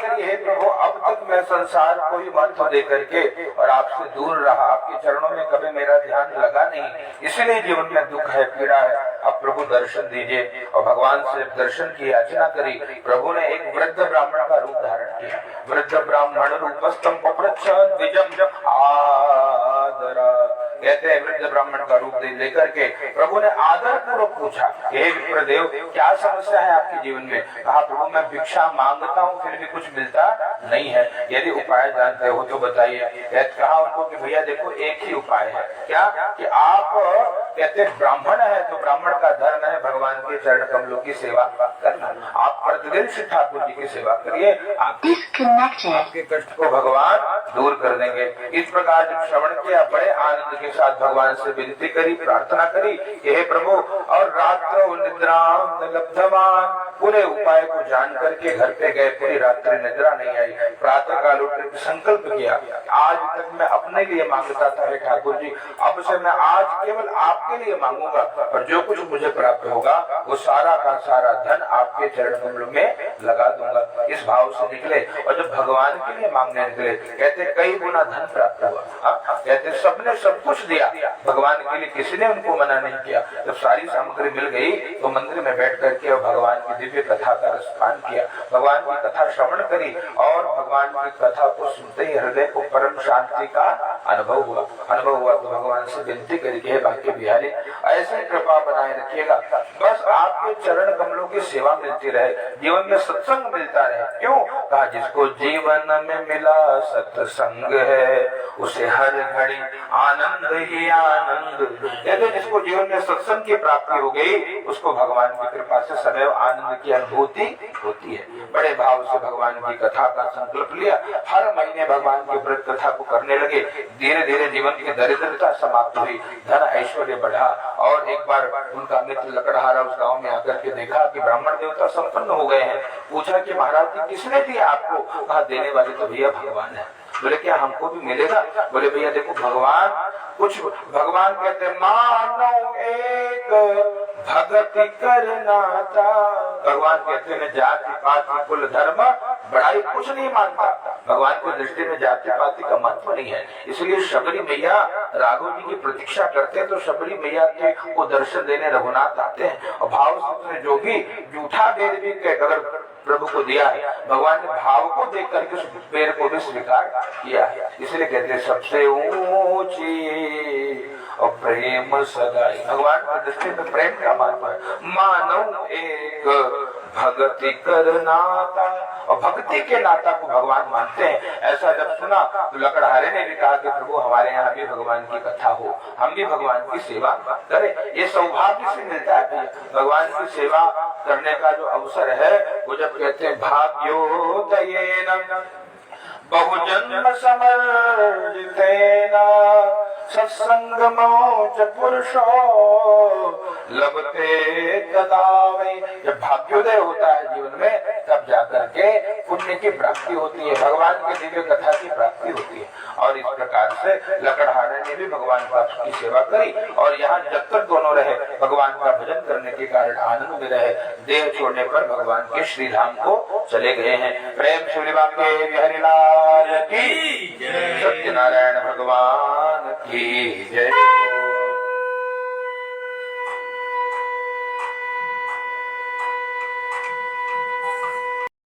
करी हे प्रभु, अब तक मैं संसार को ही महत्व दे करके और आपसे दूर रहा, आपके चरणों में कभी मेरा ध्यान लगा नहीं, इसलिए जीवन में दुख है, पीड़ा है। अब प्रभु दर्शन दीजिए। और भगवान से दर्शन की याचना करी। प्रभु ने एक वृद्ध ब्राह्मण का रूप धारण किया। वृद्ध ब्राह्मण रूपस्तम पप्रच्छ द्विजम आदरा, कहते हैं वृद्ध ब्राह्मण का रूप लेकर के प्रभु ने आदर पूर्वक पूछा, हे विप्रदेव क्या समस्या है आपके जीवन में? कहा प्रभु मैं भिक्षा मांगता हूँ फिर भी कुछ मिलता नहीं है, यदि उपाय जानते हो तो बताइए। कहा उनको कि भैया देखो एक ही उपाय है, क्या कि आप कहते ब्राह्मण है तो ब्राह्मण का धर्म है भगवान के चरण कमलों की सेवा करना। आप प्रतिदिन श्री ठाकुर जी की सेवा करिए, आपके कष्ट को भगवान दूर कर देंगे। इस प्रकार जब श्रवण किया बड़े आनंद के साथ भगवान से विनती करी, प्रार्थना करी, हे प्रभु। और रात्रो निद्राम न लब्धवान, पूरे उपाय को जान करके घर पे गए, पूरी रात्रि निद्रा नहीं आई। प्रातः काल उठ संकल्प किया, आज तक मैं अपने लिए मांगता था हे ठाकुर जी, अब से मैं आज केवल आपके लिए मांगूंगा और जो कुछ मुझे प्राप्त होगा वो सारा का सारा धन आपके चरण कमलों में लगा दूंगा। इस भाव से निकले और जब भगवान के लिए मांगने निकले, कहते कई गुना धन प्राप्त हुआ। कहते सबने सब कुछ दिया भगवान के लिए, किसी ने उनको मना नहीं किया। जब सारी सामग्री मिल गई तो मंदिर में बैठ करके भगवान की दिव्य कथा का रसपान किया, भगवान की कथा श्रवण करी और भगवान की कथा को सुनते ही हृदय को परम शांति का अनुभव हुआ। तो भगवान से विनती करी कि बाकी बिहारी ऐसे कृपा बनाए रखिएगा, बस आपके चरण कमलों की सेवा मिलती रहे, जीवन में सत्संग मिलता रहे। क्यों? कहा जिसको जीवन में मिला सत्संग है उसे हर घड़ी आनंद ही आनंद। यदि जिसको जीवन में सत्संग की प्राप्ति हो गई उसको भगवान की कृपा से सदैव आनंद की अनुभूति होती है। बड़े भाव से भगवान की कथा का संकल्प लिया, हर महीने भगवान की व्रत कथा को करने लगे। धीरे धीरे जीवन की दरिद्रता समाप्त हुई, धन ऐश्वर्य बढ़ा। और एक बार उनका मित्र लकड़हारा उस गांव में आकर के देखा कि ब्राह्मण देवता संपन्न हो गए हैं। पूछा कि महाराज जी किसने दिया आपको? कहा देने वाले तो भैया भगवान है। बोले क्या हमको भी मिलेगा? बोले भैया देखो भगवान कहते मानो एक भगति करनाता। भगवान कहते हैं जाति पाति कुल धर्म बड़ाई कुछ नहीं मानता। भगवान की दृष्टि में जाति पाति का महत्व नहीं है। इसलिए शबरी मैया राघव जी की प्रतीक्षा करते हैं तो शबरी मैया के को दर्शन देने रघुनाथ आते हैं। और भाव से जो भी जूठा बेर भी अगर प्रभु को दिया है, भगवान ने भाव को देख करके उस बेर को भी स्वीकार किया है। इसलिए कहते हैं सबसे ऊंची और प्रेम सगाई। भगवान की दृष्टि में प्रेम का महत्व है। मानव एक भक्ति करनाता, और भक्ति के नाता को भगवान मानते हैं। ऐसा जब सुना तो लकड़हारे ने भी कहा कि प्रभु हमारे यहाँ भी भगवान की कथा हो, हम भी भगवान की सेवा करें। ये सौभाग्य से मिलता है भगवान की सेवा करने का जो अवसर है। वो जब कहते हैं भाग्योदयेन बहुजन्म समर्जितेन सत्संगमो च पुरुषो लभते तदा वै। जब भाग्योदय होता है जीवन में तब जाकर के पुण्य की प्राप्ति होती है, भगवान के दिव्य कथा की प्राप्ति होती है। और इस प्रकार से लकड़हारे ने भी भगवान की सेवा करी और यहाँ जब तक दोनों रहे भगवान का भजन करने के कारण आनंद में रहे। देह छोड़ने पर भगवान के श्री धाम को चले गए हैं। प्रेम श्री हरिलाल की, सत्यनारायण भगवान की जय।